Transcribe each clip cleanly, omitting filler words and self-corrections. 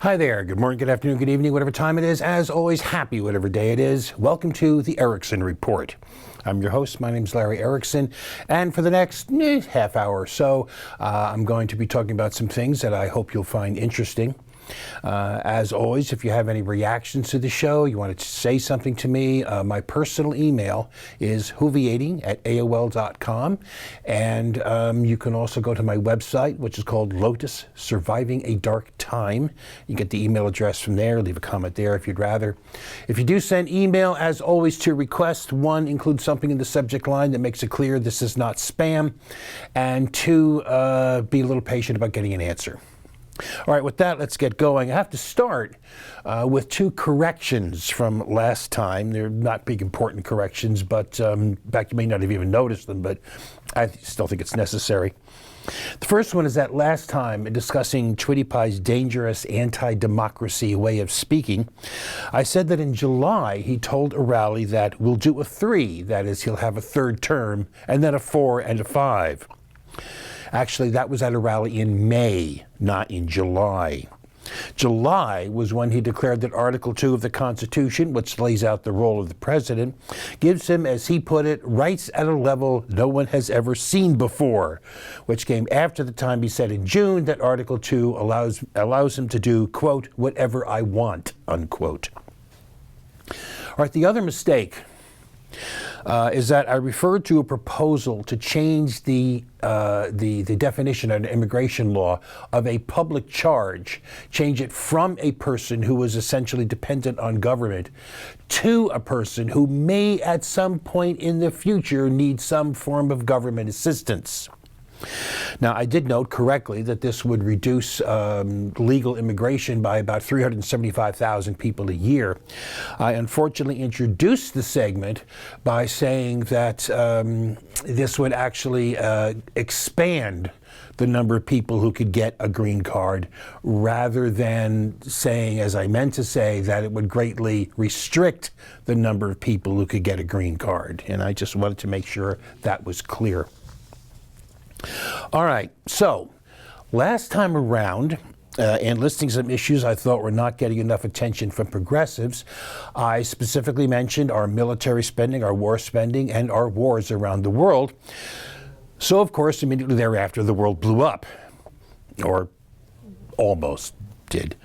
Hi there. Good morning, good afternoon, good evening, whatever time it is. As always, happy whatever day it is. Welcome to the Erickson Report. I'm your host. My name's Larry Erickson. And for the next half hour or so, I'm going to be talking about some things that I hope you'll find interesting. As always, if you have any reactions to the show, you want to say something to me, my personal email is whoviating@aol.com. And you can also go to my website, which is called Lotus, Surviving a Dark Time. You get the email address from there. Leave a comment there if you'd rather. If you do send email, as always, to request, one, include something in the subject line that makes it clear this is not spam. And two, be a little patient about getting an answer. All right, with that, let's get going. I have to start with two corrections from last time. They're not big, important corrections, but in fact, you may not have even noticed them, but I still think it's necessary. The first one is that last time, in discussing Sweetiepie's dangerous anti-democracy way of speaking, I said that in July he told a rally that we'll do a 3, that is, he'll have a third term, and then a 4 and a 5. Actually, that was at a rally in May, not in July. July was when he declared that Article 2 of the Constitution, which lays out the role of the president, gives him, as he put it, rights at a level no one has ever seen before, which came after the time he said in June that Article 2 allows him to do, quote, whatever I want, unquote. All right, the other mistake is that I referred to a proposal to change the definition under immigration law of a public charge, change it from a person who was essentially dependent on government to a person who may at some point in the future need some form of government assistance. Now, I did note correctly that this would reduce legal immigration by about 375,000 people a year. I unfortunately introduced the segment by saying that this would actually expand the number of people who could get a green card, rather than saying, as I meant to say, that it would greatly restrict the number of people who could get a green card. And I just wanted to make sure that was clear. All right, so last time around, in listing some issues I thought were not getting enough attention from progressives, I specifically mentioned our military spending, our war spending, and our wars around the world. So, of course, immediately thereafter, the world blew up, or almost did.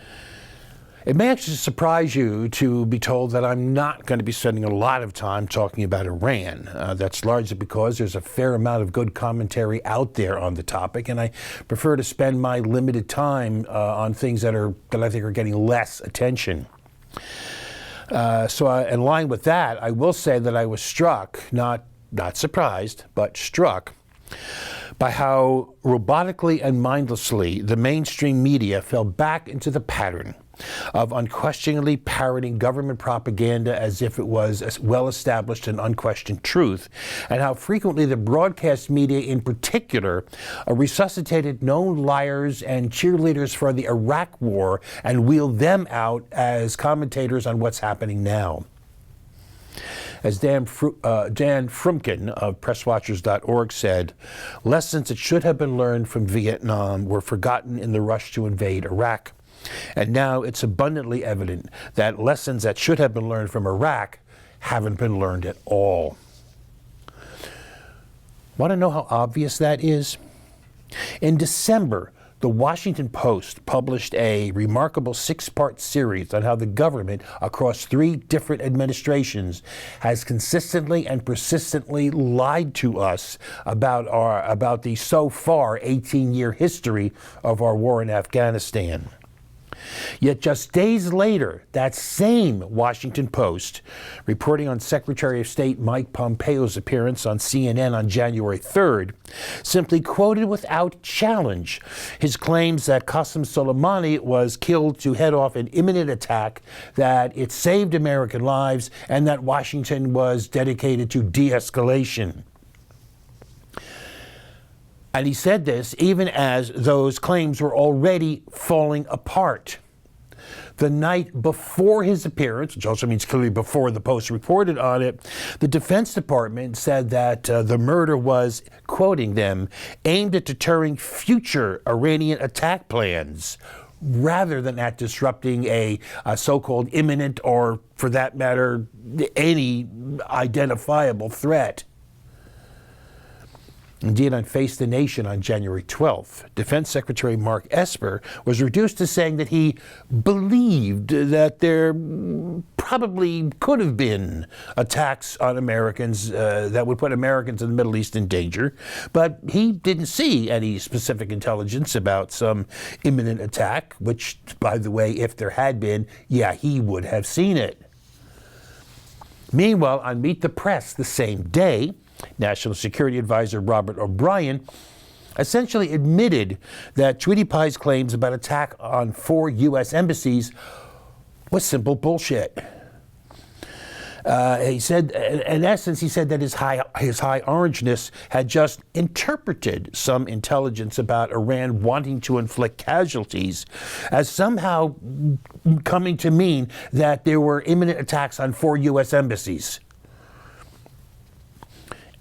It may actually surprise you to be told that I'm not going to be spending a lot of time talking about Iran. That's largely because there's a fair amount of good commentary out there on the topic, and I prefer to spend my limited time on things that I think are getting less attention. So in line with that, I will say that I was struck, not surprised, but struck by how robotically and mindlessly the mainstream media fell back into the pattern of unquestioningly parroting government propaganda as if it was a well-established and unquestioned truth, and how frequently the broadcast media in particular resuscitated known liars and cheerleaders for the Iraq War and wheeled them out as commentators on what's happening now. As Dan Frumkin of PressWatchers.org said, lessons that should have been learned from Vietnam were forgotten in the rush to invade Iraq. And now it's abundantly evident that lessons that should have been learned from Iraq haven't been learned at all. Want to know how obvious that is? In December, the Washington Post published a remarkable 6-part series on how the government across 3 different administrations has consistently and persistently lied to us about the so far 18-year history of our war in Afghanistan. Yet just days later, that same Washington Post, reporting on Secretary of State Mike Pompeo's appearance on CNN on January 3rd, simply quoted without challenge his claims that Qasem Soleimani was killed to head off an imminent attack, that it saved American lives, and that Washington was dedicated to de-escalation. And he said this even as those claims were already falling apart. The night before his appearance, which also means clearly before the Post reported on it, the Defense Department said that the murder was, quoting them, aimed at deterring future Iranian attack plans. rather than at disrupting a so-called imminent or, for that matter, any identifiable threat. Indeed, on Face the Nation on January 12th, Defense Secretary Mark Esper was reduced to saying that he believed that there probably could have been attacks on Americans that would put Americans in the Middle East in danger, but he didn't see any specific intelligence about some imminent attack, which, by the way, if there had been, yeah, he would have seen it. Meanwhile, on Meet the Press the same day, National Security Advisor Robert O'Brien essentially admitted that Sweetiepie's claims about attack on 4 U.S. embassies was simple bullshit. He said, in essence, he said that his high orangeness had just interpreted some intelligence about Iran wanting to inflict casualties as somehow coming to mean that there were imminent attacks on 4 U.S. embassies.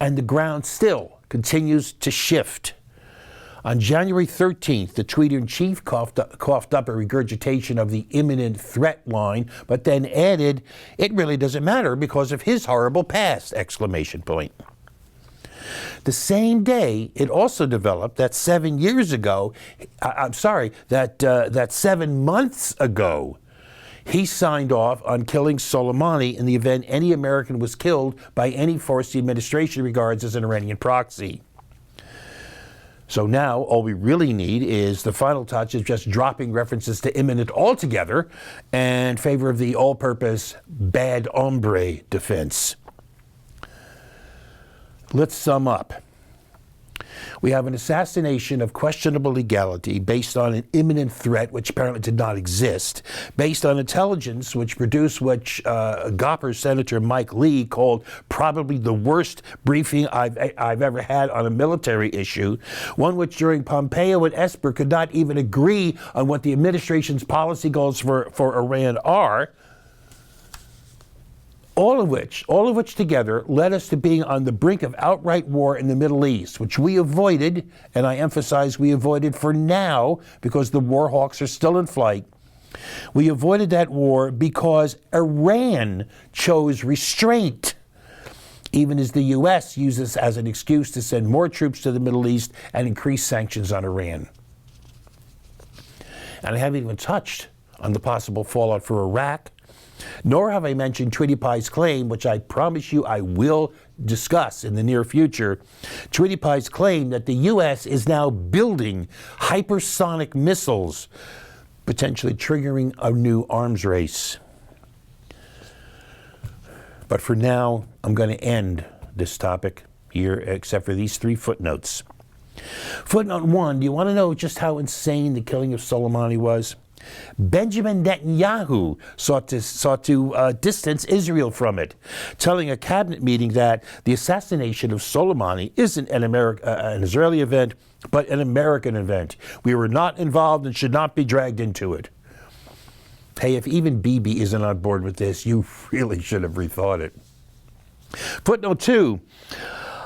And the ground still continues to shift. On January 13th, the tweeter-in-chief coughed up a regurgitation of the imminent threat line, but then added, "It really doesn't matter because of his horrible past!" exclamation point. The same day, it also developed that 7 months ago, he signed off on killing Soleimani in the event any American was killed by any force the administration regards as an Iranian proxy. So now all we really need is the final touch of just dropping references to imminent altogether in favor of the all-purpose bad hombre defense. Let's sum up. We have an assassination of questionable legality based on an imminent threat which apparently did not exist, based on intelligence which produced what Gopper Senator Mike Lee called probably the worst briefing I've ever had on a military issue, one which during Pompeo and Esper could not even agree on what the administration's policy goals for Iran are. All of which together led us to being on the brink of outright war in the Middle East, which we avoided, and I emphasize we avoided for now because the war hawks are still in flight. We avoided that war because Iran chose restraint, even as the U.S. uses as an excuse to send more troops to the Middle East and increase sanctions on Iran. And I haven't even touched on the possible fallout for Iraq, nor have I mentioned Sweetiepie's claim, which I promise you I will discuss in the near future, Sweetiepie's claim that the U.S. is now building hypersonic missiles, potentially triggering a new arms race. But for now, I'm going to end this topic here, except for these 3 footnotes. Footnote 1, do you want to know just how insane the killing of Soleimani was? Benjamin Netanyahu sought to distance Israel from it, telling a cabinet meeting that the assassination of Soleimani isn't an Israeli event, but an American event. We were not involved and should not be dragged into it. Hey, if even Bibi isn't on board with this, you really should have rethought it. Footnote 2.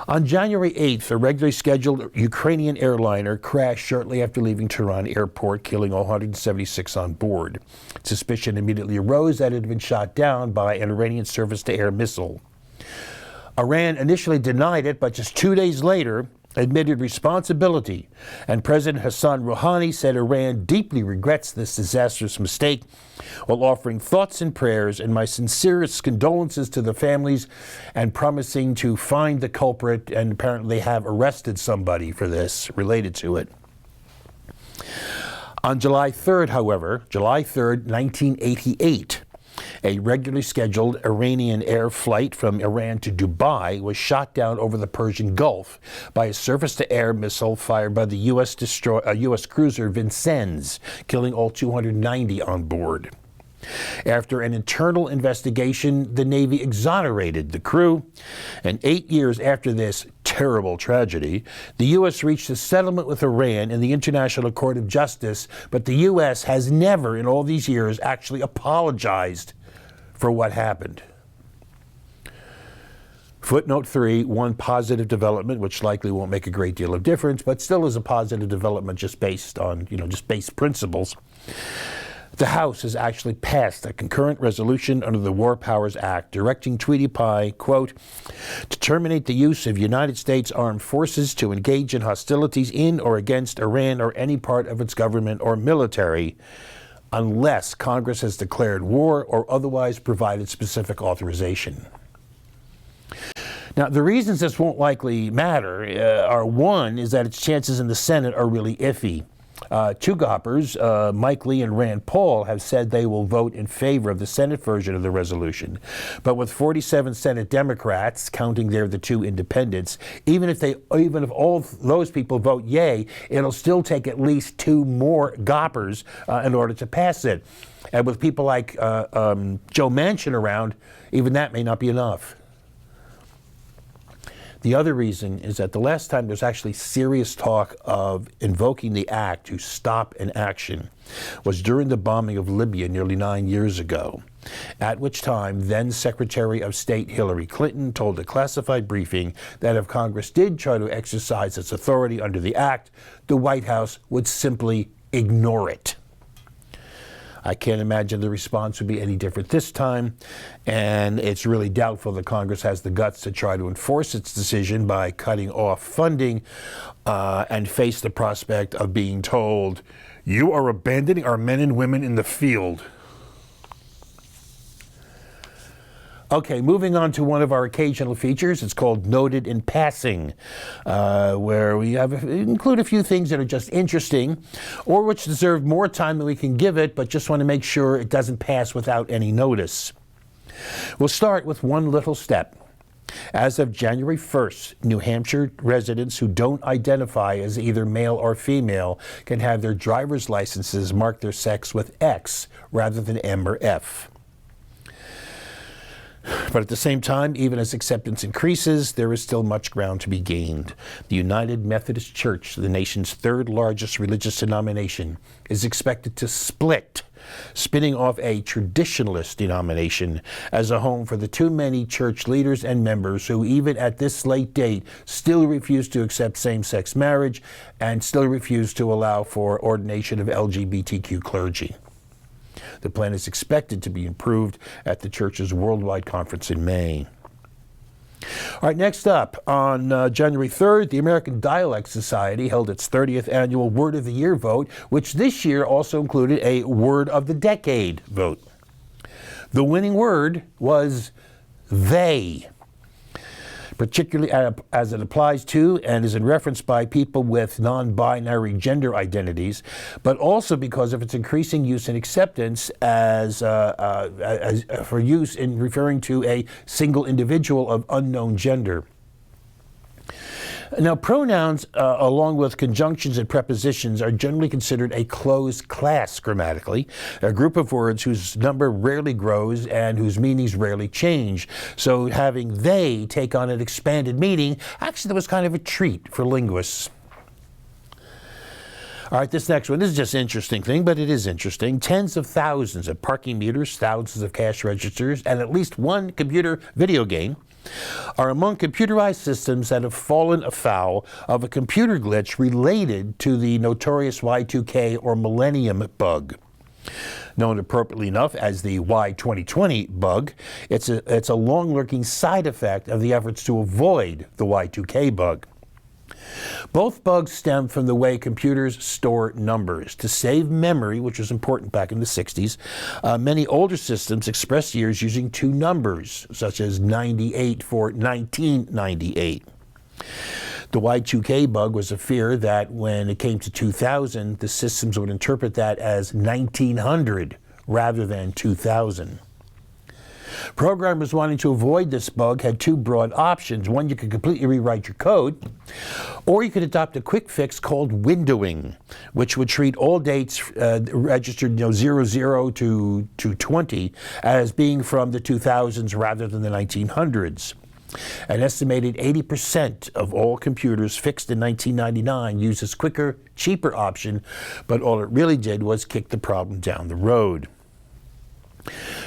On January 8th, a regularly scheduled Ukrainian airliner crashed shortly after leaving Tehran airport, killing all 176 on board. Suspicion immediately arose that it had been shot down by an Iranian surface-to-air missile. Iran initially denied it, but just 2 days later admitted responsibility, and President Hassan Rouhani said Iran deeply regrets this disastrous mistake, while offering thoughts and prayers and my sincerest condolences to the families and promising to find the culprit, and apparently have arrested somebody for this related to it. On July 3rd, however, July 3rd, 1988, a regularly scheduled Iranian air flight from Iran to Dubai was shot down over the Persian Gulf by a surface-to-air missile fired by the U.S. cruiser Vincennes, killing all 290 on board. After an internal investigation, the Navy exonerated the crew, and 8 years after this terrible tragedy, the U.S. reached a settlement with Iran in the International Court of Justice, but the U.S. has never in all these years actually apologized for what happened. Footnote 3, one positive development, which likely won't make a great deal of difference, but still is a positive development just based on, just base principles. The House has actually passed a concurrent resolution under the War Powers Act directing Sweetiepie, quote, to terminate the use of United States armed forces to engage in hostilities in or against Iran or any part of its government or military unless Congress has declared war or otherwise provided specific authorization. Now, the reasons this won't likely matter are, one, is that its chances in the Senate are really iffy. Two goppers, Mike Lee and Rand Paul, have said they will vote in favor of the Senate version of the resolution. But with 47 Senate Democrats, counting there the two independents, even if all those people vote yay, it'll still take at least two more goppers in order to pass it. And with people like Joe Manchin around, even that may not be enough. The other reason is that the last time there's actually serious talk of invoking the act to stop an action was during the bombing of Libya nearly 9 years ago, at which time then Secretary of State Hillary Clinton told a classified briefing that if Congress did try to exercise its authority under the act, the White House would simply ignore it. I can't imagine the response would be any different this time, and it's really doubtful that Congress has the guts to try to enforce its decision by cutting off funding and face the prospect of being told, "You are abandoning our men and women in the field." Okay, moving on to one of our occasional features. It's called Noted in Passing, where we include a few things that are just interesting or which deserve more time than we can give it, but just want to make sure it doesn't pass without any notice. We'll start with one little step. As of January 1st, New Hampshire residents who don't identify as either male or female can have their driver's licenses mark their sex with X rather than M or F. But at the same time, even as acceptance increases, there is still much ground to be gained. The United Methodist Church, the nation's third largest religious denomination, is expected to split, spinning off a traditionalist denomination as a home for the too many church leaders and members who, even at this late date, still refuse to accept same-sex marriage and still refuse to allow for ordination of LGBTQ clergy. The plan is expected to be approved at the church's worldwide conference in May. All right, next up, on January 3rd, the American Dialect Society held its 30th annual Word of the Year vote, which this year also included a Word of the Decade vote. The winning word was they, particularly as it applies to and is in reference by people with non-binary gender identities, but also because of its increasing use and acceptance as for use in referring to a single individual of unknown gender. Now, pronouns, along with conjunctions and prepositions, are generally considered a closed class grammatically, a group of words whose number rarely grows and whose meanings rarely change. So having they take on an expanded meaning, actually that was kind of a treat for linguists. All right, this next one, this is just an interesting thing, but it is interesting. Tens of thousands of parking meters, thousands of cash registers, and at least one computer video game are among computerized systems that have fallen afoul of a computer glitch related to the notorious Y2K or Millennium bug. Known appropriately enough as the Y2020 bug, it's a long-lurking side effect of the efforts to avoid the Y2K bug. Both bugs stem from the way computers store numbers. To save memory, which was important back in the 60s, many older systems express years using two numbers, such as 98 for 1998. The Y2K bug was a fear that when it came to 2000, the systems would interpret that as 1900 rather than 2000. Programmers wanting to avoid this bug had two broad options. One, you could completely rewrite your code, or you could adopt a quick fix called windowing, which would treat all dates registered 00 to 20 as being from the 2000s rather than the 1900s. An estimated 80% of all computers fixed in 1999 used this quicker, cheaper option, but all it really did was kick the problem down the road.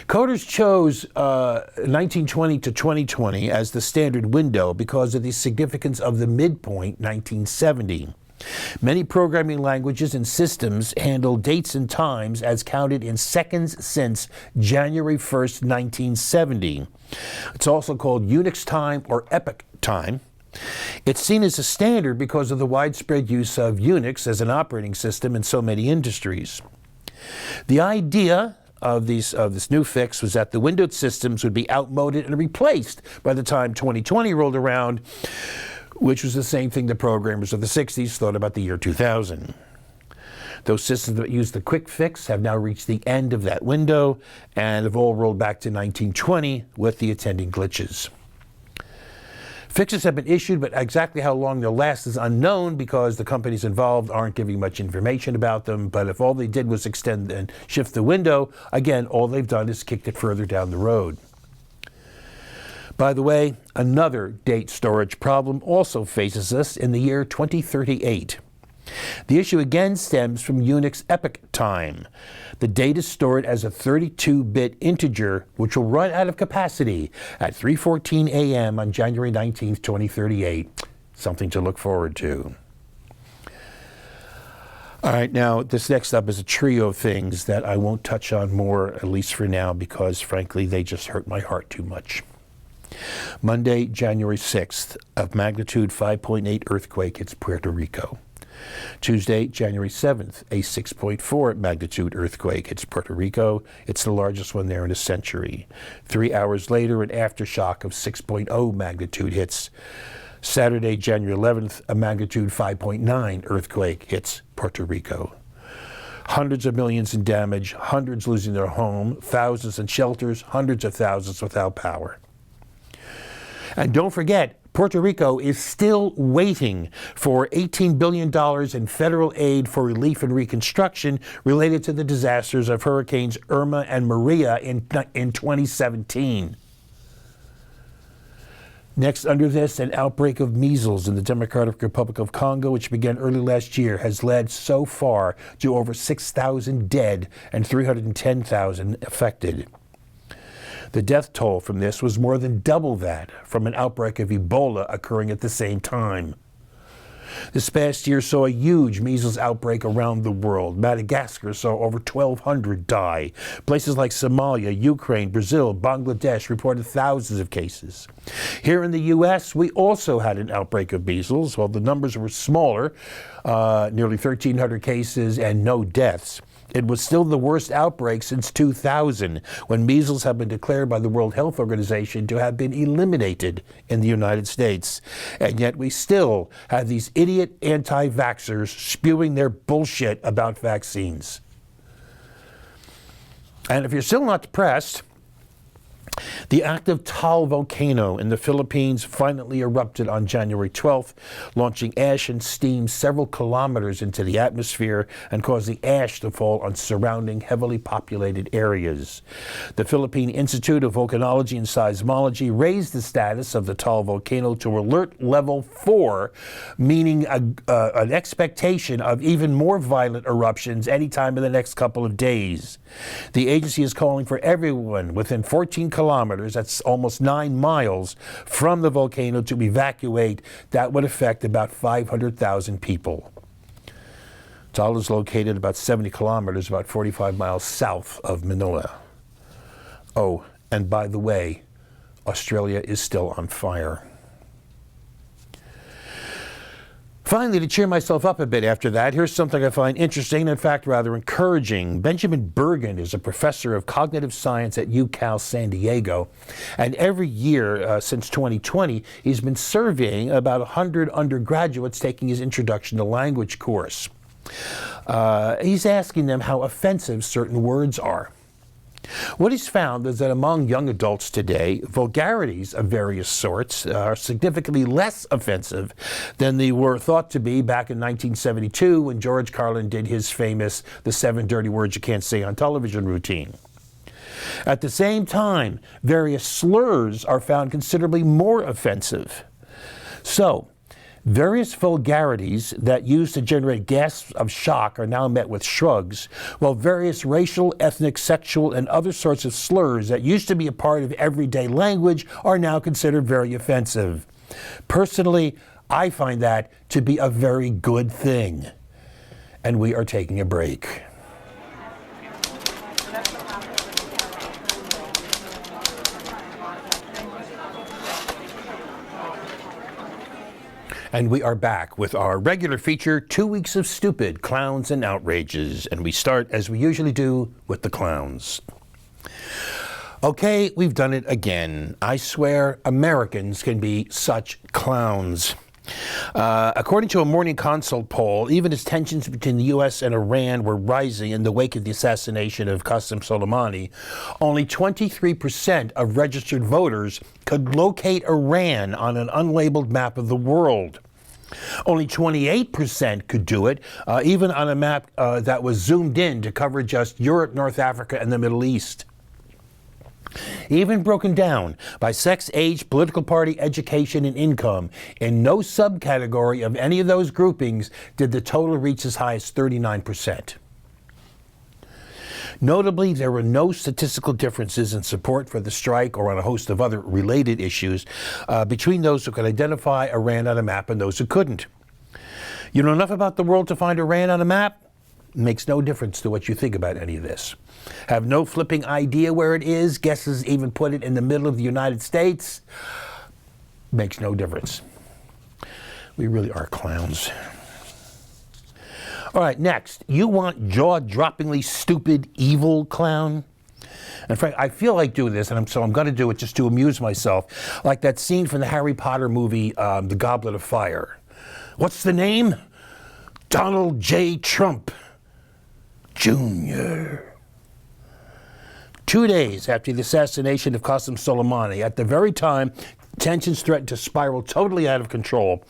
Coders chose 1920 to 2020 as the standard window because of the significance of the midpoint, 1970. Many programming languages and systems handle dates and times as counted in seconds since January 1st, 1970. It's also called Unix time or Epoch time. It's seen as a standard because of the widespread use of Unix as an operating system in so many industries. The idea of this new fix was that the Windows systems would be outmoded and replaced by the time 2020 rolled around, which was the same thing the programmers of the 60s thought about the year 2000. Those systems that used the quick fix have now reached the end of that window and have all rolled back to 1920 with the attending glitches. Fixes have been issued, but exactly how long they'll last is unknown because the companies involved aren't giving much information about them. But if all they did was extend and shift the window, again, all they've done is kicked it further down the road. By the way, another date storage problem also faces us in the year 2038. The issue again stems from Unix Epoch time. The date is stored as a 32-bit integer, which will run out of capacity at 3:14 a.m. on January 19th, 2038. Something to look forward to. All right, now this next up is a trio of things that I won't touch on more, at least for now, because frankly, they just hurt my heart too much. Monday, January 6th, of magnitude 5.8 earthquake hits Puerto Rico. Tuesday, January 7th, a 6.4 magnitude earthquake hits Puerto Rico. It's the largest one there in a century. 3 hours later, an aftershock of 6.0 magnitude hits. Saturday, January 11th, a magnitude 5.9 earthquake hits Puerto Rico. Hundreds of millions in damage, hundreds losing their home, thousands in shelters, hundreds of thousands without power. And don't forget, Puerto Rico is still waiting for $18 billion in federal aid for relief and reconstruction related to the disasters of Hurricanes Irma and Maria in 2017. Next under this, an outbreak of measles in the Democratic Republic of Congo, which began early last year, has led so far to over 6,000 dead and 310,000 affected. The death toll from this was more than double that from an outbreak of Ebola occurring at the same time. This past year saw a huge measles outbreak around the world. Madagascar saw over 1,200 die. Places like Somalia, Ukraine, Brazil, Bangladesh reported thousands of cases. Here in the U.S., we also had an outbreak of measles. While the numbers were smaller, nearly 1,300 cases and no deaths. It was still the worst outbreak since 2000, when measles have been declared by the World Health Organization to have been eliminated in the United States. And yet we still have these idiot anti-vaxxers spewing their bullshit about vaccines. And if you're still not depressed, the active Taal Volcano in the Philippines finally erupted on January 12th, launching ash and steam several kilometers into the atmosphere and causing ash to fall on surrounding heavily populated areas. The Philippine Institute of Volcanology and Seismology raised the status of the Taal Volcano to alert level 4, meaning an expectation of even more violent eruptions anytime in the next couple of days. The agency is calling for everyone within 14 kilometers, that's almost 9 miles, from the volcano to evacuate. That would affect about 500,000 people. Taal is located about 70 kilometers, about 45 miles south of Manila. Oh, and by the way, Australia is still on fire. Finally, to cheer myself up a bit after that, here's something I find interesting and, in fact, rather encouraging. Benjamin Bergen is a professor of cognitive science at UCal San Diego, and every year since 2020, he's been surveying about 100 undergraduates taking his Introduction to Language course. He's asking them how offensive certain words are. What he's found is that among young adults today, vulgarities of various sorts are significantly less offensive than they were thought to be back in 1972 when George Carlin did his famous "The 7 Dirty Words You Can't Say on Television" routine. At the same time, various slurs are found considerably more offensive. So, various vulgarities that used to generate gasps of shock are now met with shrugs, while various racial, ethnic, sexual, and other sorts of slurs that used to be a part of everyday language are now considered very offensive. Personally, I find that to be a very good thing. And we are taking a break. And we are back with our regular feature, 2 weeks of stupid clowns and outrages. And we start, as we usually do, with the clowns. Okay, we've done it again. I swear Americans can be such clowns. According to a Morning Consult poll, even as tensions between the U.S. and Iran were rising in the wake of the assassination of Qasem Soleimani, only 23% of registered voters could locate Iran on an unlabeled map of the world. Only 28% could do it, even on a map that was zoomed in to cover just Europe, North Africa, and the Middle East. Even broken down by sex, age, political party, education, and income, in no subcategory of any of those groupings did the total reach as high as 39%. Notably, there were no statistical differences in support for the strike or on a host of other related issues between those who could identify Iran on a map and those who couldn't. You know enough about the world to find Iran on a map? Makes no difference to what you think about any of this. Have no flipping idea where it is, guesses even put it in the middle of the United States? Makes no difference. We really are clowns. All right, next, you want jaw-droppingly stupid, evil clown? And Frank, I feel like doing this, and so I'm going to do it just to amuse myself, like that scene from the Harry Potter movie, The Goblet of Fire. What's the name? Donald J. Trump Jr. 2 days after the assassination of Qasem Soleimani, at the very time tensions threatened to spiral totally out of control,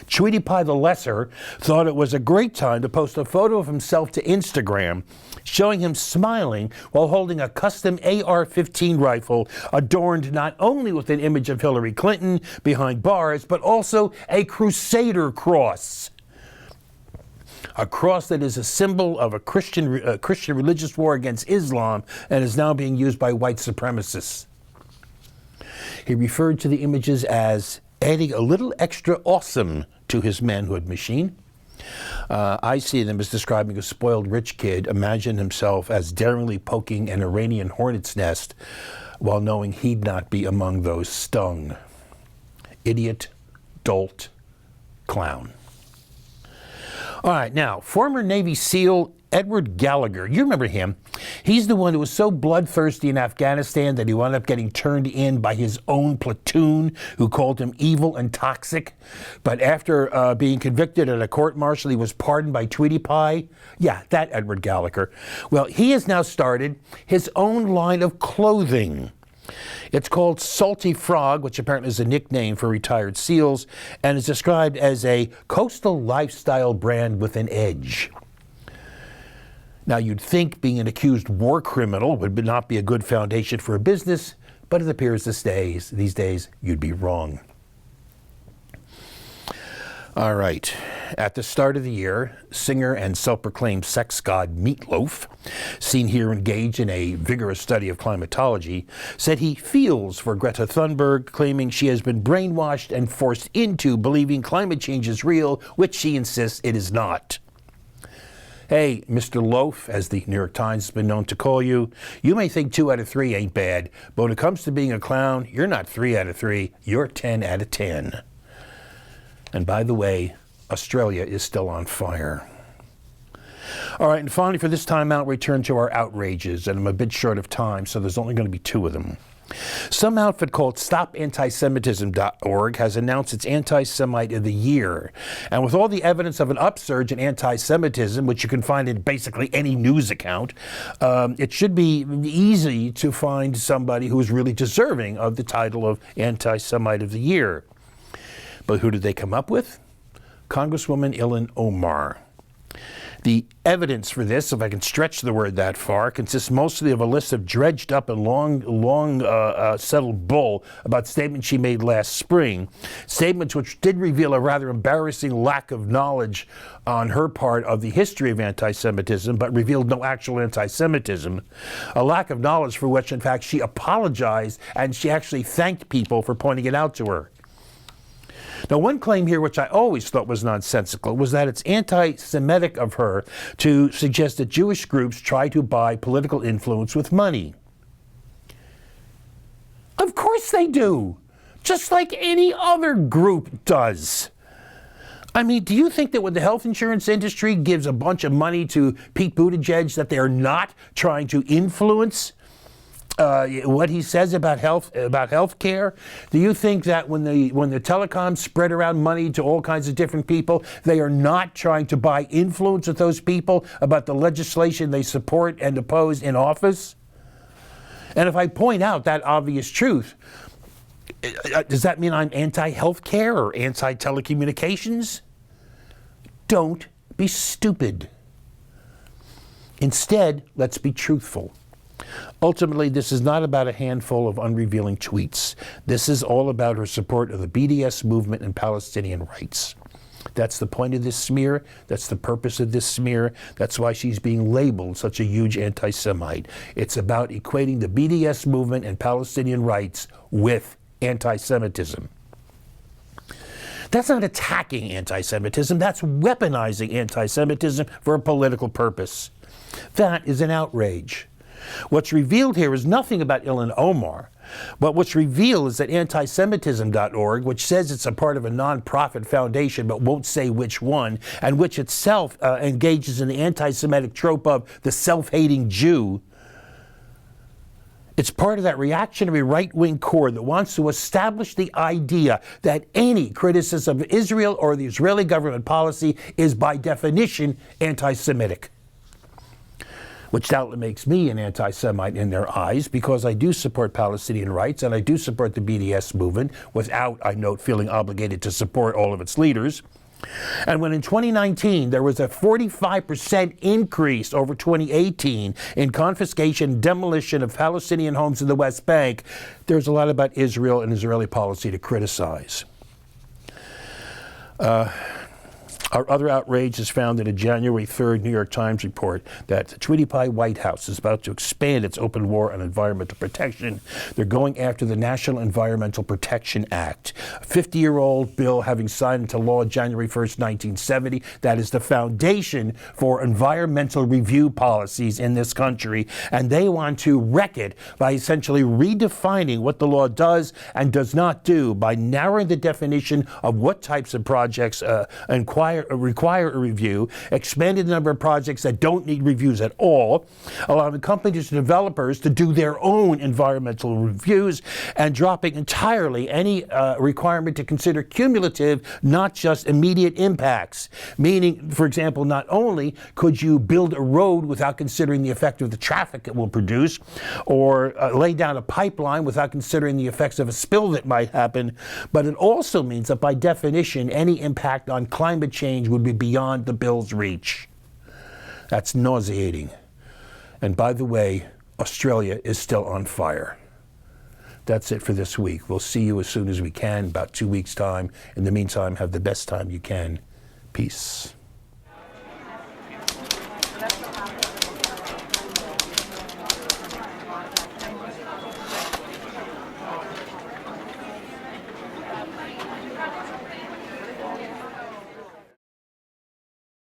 Sweetiepie the Lesser thought it was a great time to post a photo of himself to Instagram, showing him smiling while holding a custom AR-15 rifle adorned not only with an image of Hillary Clinton behind bars, but also a Crusader cross. A cross that is a symbol of a Christian religious war against Islam and is now being used by white supremacists. He referred to the images as adding a little extra awesome to his manhood machine. I see them as describing a spoiled rich kid imagining himself as daringly poking an Iranian hornet's nest while knowing he'd not be among those stung. Idiot, dolt, clown. All right, now, former Navy SEAL Edward Gallagher, you remember him. He's the one who was so bloodthirsty in Afghanistan that he wound up getting turned in by his own platoon, who called him evil and toxic. But after being convicted at a court-martial, he was pardoned by Sweetiepie. Yeah, that Edward Gallagher. Well, he has now started his own line of clothing. It's called Salty Frog, which apparently is a nickname for retired SEALs, and is described as a coastal lifestyle brand with an edge. Now, you'd think being an accused war criminal would not be a good foundation for a business, but it appears these days you'd be wrong. All right. At the start of the year, singer and self-proclaimed sex god Loaf, seen here engaged in a vigorous study of climatology, said he feels for Greta Thunberg, claiming she has been brainwashed and forced into believing climate change is real, which she insists it is not. Hey, Mr. Loaf, as the New York Times has been known to call you, you may think 2 out of 3 ain't bad, but when it comes to being a clown, you're not 3 out of 3, you're 10 out of 10. And by the way, Australia is still on fire. All right, and finally for this time out, we turn to our outrages, and I'm a bit short of time, so there's only going to be 2 of them. Some outfit called StopAntisemitism.org has announced its Anti-Semite of the Year. And with all the evidence of an upsurge in anti-Semitism, which you can find in basically any news account, it should be easy to find somebody who is really deserving of the title of Anti-Semite of the Year. But who did they come up with? Congresswoman Ilyn Omar. The evidence for this, if I can stretch the word that far, consists mostly of a list of dredged up and long settled bull about statements she made last spring. Statements which did reveal a rather embarrassing lack of knowledge on her part of the history of anti-Semitism, but revealed no actual anti-Semitism. A lack of knowledge for which, in fact, she apologized and she actually thanked people for pointing it out to her. Now, one claim here, which I always thought was nonsensical, was that it's anti-Semitic of her to suggest that Jewish groups try to buy political influence with money. Of course they do, just like any other group does. I mean, do you think that when the health insurance industry gives a bunch of money to Pete Buttigieg that they're not trying to influence what he says about health care? Do you think that when the telecoms spread around money to all kinds of different people, they are not trying to buy influence with those people about the legislation they support and oppose in office? And if I point out that obvious truth, does that mean I'm anti-health care or anti-telecommunications? Don't be stupid. Instead, let's be truthful. Ultimately, this is not about a handful of unrevealing tweets. This is all about her support of the BDS movement and Palestinian rights. That's the point of this smear. That's the purpose of this smear. That's why she's being labeled such a huge anti-Semite. It's about equating the BDS movement and Palestinian rights with anti-Semitism. That's not attacking anti-Semitism. That's weaponizing anti-Semitism for a political purpose. That is an outrage. What's revealed here is nothing about Ilyn Omar, but what's revealed is that antisemitism.org, which says it's a part of a nonprofit foundation but won't say which one, and which itself engages in the anti-Semitic trope of the self-hating Jew, it's part of that reactionary right-wing core that wants to establish the idea that any criticism of Israel or the Israeli government policy is by definition anti-Semitic. Which doubtless makes me an anti-Semite in their eyes, because I do support Palestinian rights and I do support the BDS movement without, I note, feeling obligated to support all of its leaders. And when in 2019 there was a 45% increase over 2018 in confiscation and demolition of Palestinian homes in the West Bank, there's a lot about Israel and Israeli policy to criticize. Our other outrage is found in a January 3rd New York Times report that the Sweetiepie White House is about to expand its open war on environmental protection. They're going after the National Environmental Protection Act, a 50-year-old bill having signed into law January 1st, 1970. That is the foundation for environmental review policies in this country, and they want to wreck it by essentially redefining what the law does and does not do, by narrowing the definition of what types of projects require a review, expanded the number of projects that don't need reviews at all, allowing companies and developers to do their own environmental reviews, and dropping entirely any requirement to consider cumulative, not just immediate impacts. Meaning, for example, not only could you build a road without considering the effect of the traffic it will produce, or lay down a pipeline without considering the effects of a spill that might happen, but it also means that by definition, any impact on climate change would be beyond the bill's reach. That's nauseating. And by the way, Australia is still on fire. That's it for this week. We'll see you as soon as we can, about 2 weeks' time. In the meantime, have the best time you can. Peace.